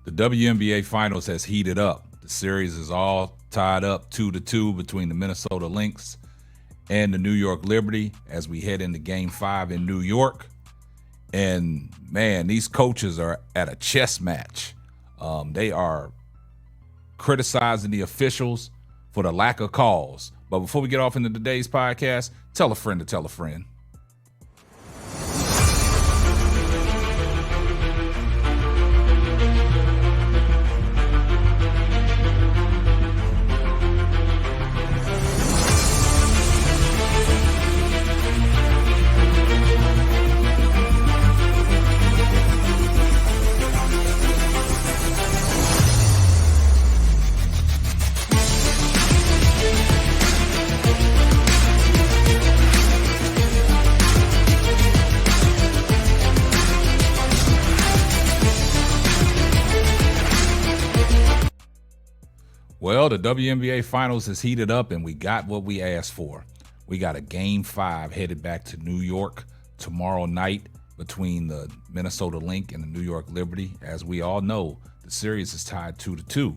The WNBA Finals has heated up. The series is all tied up 2-2 between the Minnesota Lynx and the New York Liberty as we head into Game 5 in New York. And, man, these coaches are at a chess match. They are criticizing the officials for the lack of calls. But before we get off into today's podcast, tell a friend to tell a friend. Well, the WNBA Finals is heated up, and we got what we asked for. We got a Game 5 headed back to New York tomorrow night between the Minnesota Lynx and the New York Liberty. As we all know, the series is tied 2-2.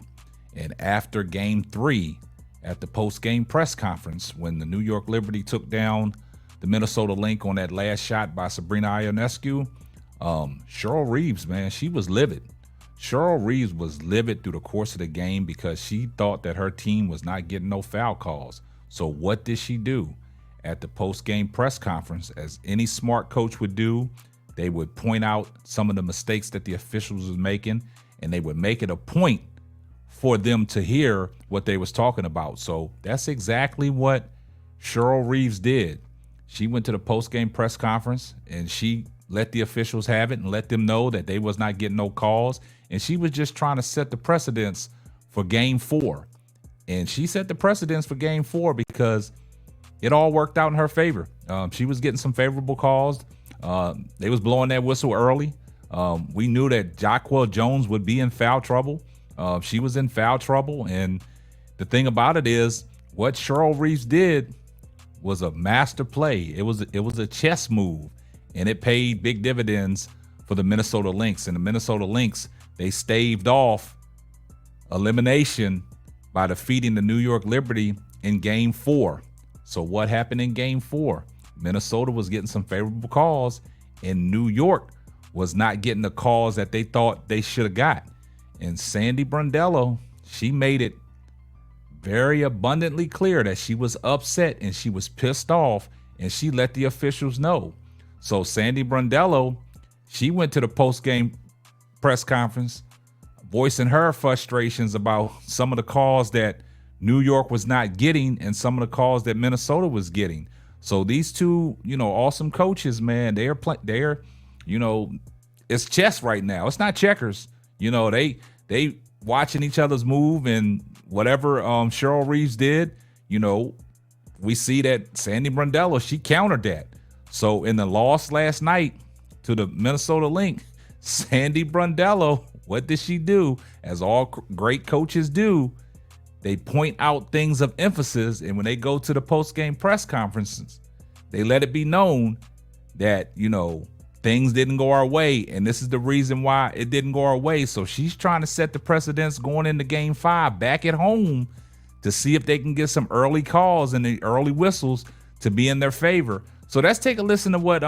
And after Game 3, at the post-game press conference, when the New York Liberty took down the Minnesota Lynx on that last shot by Sabrina Ionescu, Cheryl Reeves, man, she was livid. Cheryl Reeves was livid through the course of the game because she thought that her team was not getting no foul calls. So what did she do? At the post-game press conference, as any smart coach would do, they would point out some of the mistakes that the officials was making, and they would make it a point for them to hear what they was talking about. So that's exactly what Cheryl Reeves did. She went to the post-game press conference, and she let the officials have it and let them know that they was not getting no calls. And she was just trying to set the precedence for Game 4. And she set the precedence for Game 4 because it all worked out in her favor. She was getting some favorable calls. They was blowing that whistle early. We knew that Jacquel Jones would be in foul trouble. She was in foul trouble. And the thing about it is, what Cheryl Reeves did was a master play. It was a chess move, and it paid big dividends for the Minnesota Lynx. And the Minnesota Lynx, they staved off elimination by defeating the New York Liberty in Game 4. So what happened in Game 4? Minnesota was getting some favorable calls, and New York was not getting the calls that they thought they should have got. And Sandy Brondello, she made it very abundantly clear that she was upset and she was pissed off, and she let the officials know. So Sandy Brondello, she went to the post-game press conference voicing her frustrations about some of the calls that New York was not getting and some of the calls that Minnesota was getting. So these two, awesome coaches, man, they're it's chess right now. It's not checkers. They watching each other's move, and whatever Cheryl Reeves did, we see that Sandy Brondello, she countered that. So in the loss last night to the Minnesota Lynx, Sandy Brondello, what did she do? As all great coaches do, they point out things of emphasis, and when they go to the post-game press conferences, they let it be known that, things didn't go our way, and this is the reason why it didn't go our way. So she's trying to set the precedence going into Game 5 back at home to see if they can get some early calls and the early whistles to be in their favor. So let's take a listen to what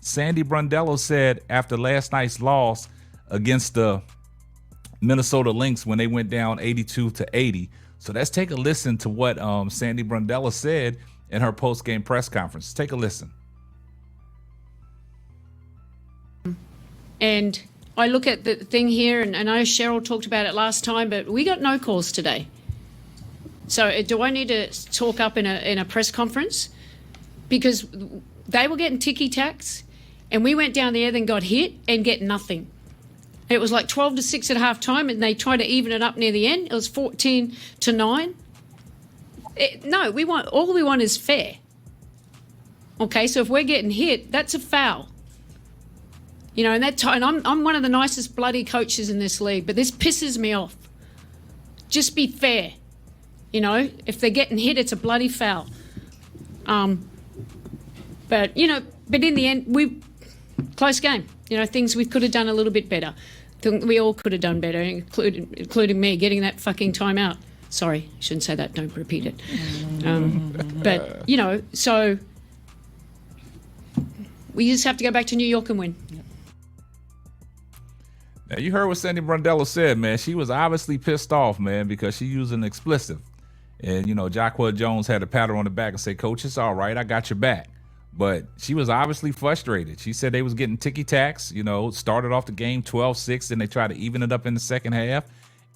Sandy Brondello said after last night's loss against the Minnesota Lynx when they went down 82-80. So let's take a listen to what Sandy Brondello said in her post-game press conference. Take a listen. And I look at the thing here, and I know Cheryl talked about it last time, but we got no calls today. So do I need to talk up in a press conference? Because they were getting ticky-tacks, and we went down there, then got hit and get nothing. It was like 12-6 at half-time, and they tried to even it up near the end. It was 14-9. No, all we want is fair. Okay, so if we're getting hit, that's a foul. And I'm one of the nicest bloody coaches in this league, but this pisses me off. Just be fair. If they're getting hit, it's a bloody foul. But in the end, close game. Things we could have done a little bit better. think we all could have done better, including me, getting that fucking timeout. Sorry, I shouldn't say that. Don't repeat it. But, so we just have to go back to New York and win. Now, you heard what Sandy Brondello said, man. She was obviously pissed off, man, because she used an expletive. And, Jacquel Jones had to pat her on the back and say, Coach, it's all right. I got your back. But she was obviously frustrated. She said they was getting ticky-tacks, started off the game 12-6, and they tried to even it up in the second half.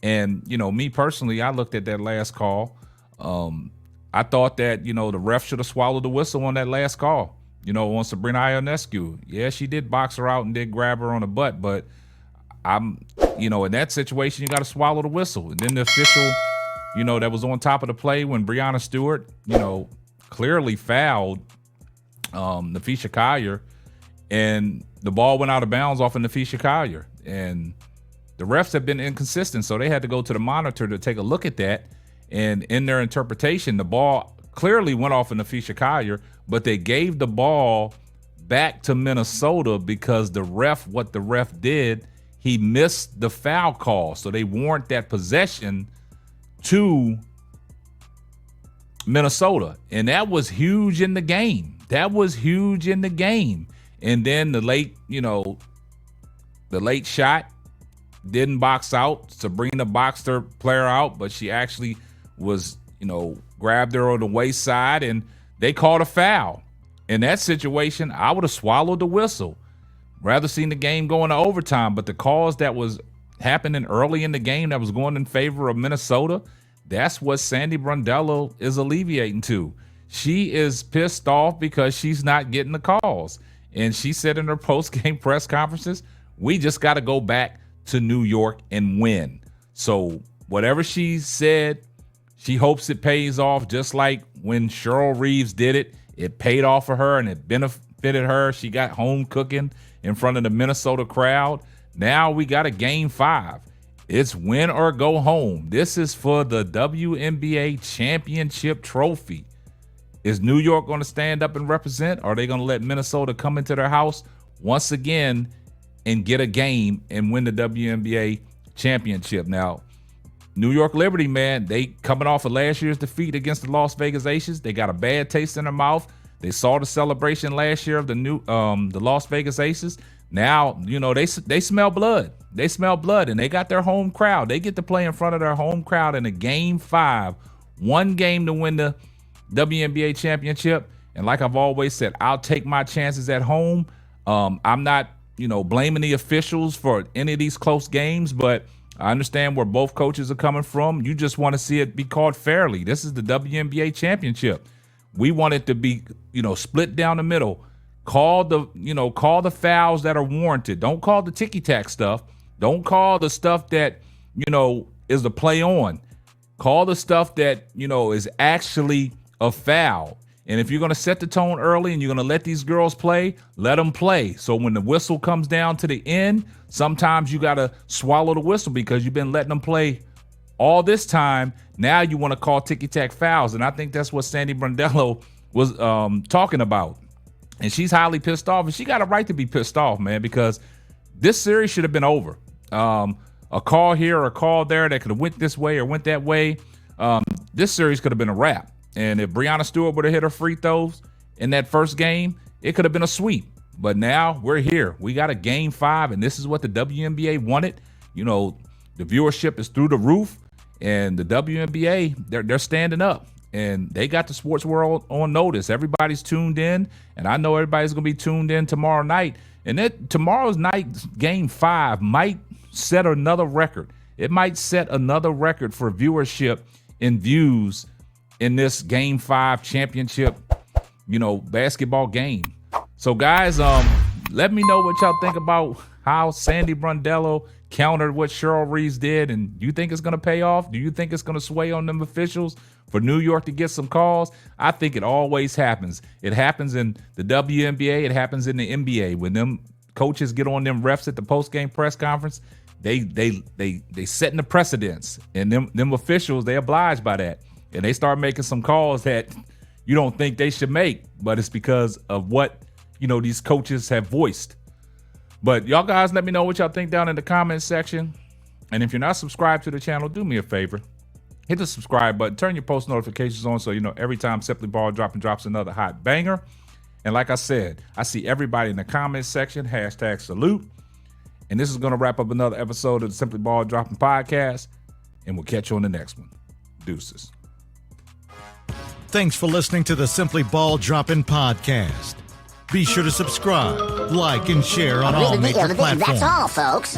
And, me personally, I looked at that last call. I thought that, the ref should have swallowed the whistle on that last call. On Sabrina Ionescu. Yeah, she did box her out and did grab her on the butt, but in that situation, you got to swallow the whistle. And then the official, that was on top of the play when Breonna Stewart, clearly fouled Nafisha Collier, and the ball went out of bounds off of Nafisha Collier. And the refs have been inconsistent, so they had to go to the monitor to take a look at that. And in their interpretation, the ball clearly went off of Nafisha Collier, but they gave the ball back to Minnesota because what the ref did, he missed the foul call. So they warrant that possession to Minnesota. And that was huge in the game. And then the late shot didn't box out. Sabrina boxed her player out, but she actually was, grabbed her on the waist-side, and they called a foul. In that situation, I would have swallowed the whistle. Rather seen the game going to overtime, but the calls that was happening early in the game that was going in favor of Minnesota, that's what Sandy Brondello is alleviating to. She is pissed off because she's not getting the calls. And she said in her post-game press conferences, we just got to go back to New York and win. So whatever she said, she hopes it pays off, just like when Cheryl Reeves did it. It paid off for her and it benefited her. She got home cooking in front of the Minnesota crowd. Now we got a game 5. It's win or go home. This is for the WNBA championship trophy. Is New York going to stand up and represent? Or are they going to let Minnesota come into their house once again and get a game and win the WNBA championship? Now, New York Liberty, man, they coming off of last year's defeat against the Las Vegas Aces. They got a bad taste in their mouth. They saw the celebration last year of the Las Vegas Aces. Now, they smell blood. They smell blood, and they got their home crowd. They get to play in front of their home crowd in a game 5. One game to win the WNBA championship. And like I've always said, I'll take my chances at home. I'm not, blaming the officials for any of these close games, but I understand where both coaches are coming from. You just want to see it be called fairly. This is the WNBA championship. We want it to be, split down the middle. Call the fouls that are warranted. Don't call the ticky-tack stuff. Don't call the stuff that, is the play on. Call the stuff that, is actually a foul. And if you're going to set the tone early and you're going to let these girls play, let them play. So when the whistle comes down to the end, sometimes you got to swallow the whistle because you've been letting them play all this time. Now you want to call ticky-tack fouls. And I think that's what Sandy Brondello was talking about. And she's highly pissed off. And she got a right to be pissed off, man, because this series should have been over. A call here or a call there that could have went this way or went that way. This series could have been a wrap. And if Breonna Stewart would have hit her free throws in that first game, it could have been a sweep. But now we're here. We got a game 5, and this is what the WNBA wanted. The viewership is through the roof, and the WNBA, they're standing up, and they got the sports world on notice. Everybody's tuned in, and I know everybody's going to be tuned in tomorrow night. And that tomorrow's night, game 5, might set another record. It might set another record for viewership and views in this game 5 championship, basketball game. So guys, let me know what y'all think about how Sandy Brondello countered what Cheryl Reeves did. And do you think it's going to pay off? Do you think it's going to sway on them officials for New York to get some calls? I think it always happens. It happens in the WNBA. It happens in the NBA. When them coaches get on them refs at the post-game press conference, they setting the precedents. And them officials, they oblige by that. And they start making some calls that you don't think they should make, but it's because of what, these coaches have voiced. But y'all guys, let me know what y'all think down in the comments section. And if you're not subscribed to the channel, do me a favor. Hit the subscribe button. Turn your post notifications on so you know every time Simply Ball drops another hot banger. And like I said, I see everybody in the comments section. Hashtag salute. And this is going to wrap up another episode of the Simply Ball Dropping Podcast. And we'll catch you on the next one. Deuces. Thanks for listening to the Simply Ball Dropping Podcast. Be sure to subscribe, like, and share on all major platforms. That's all, folks.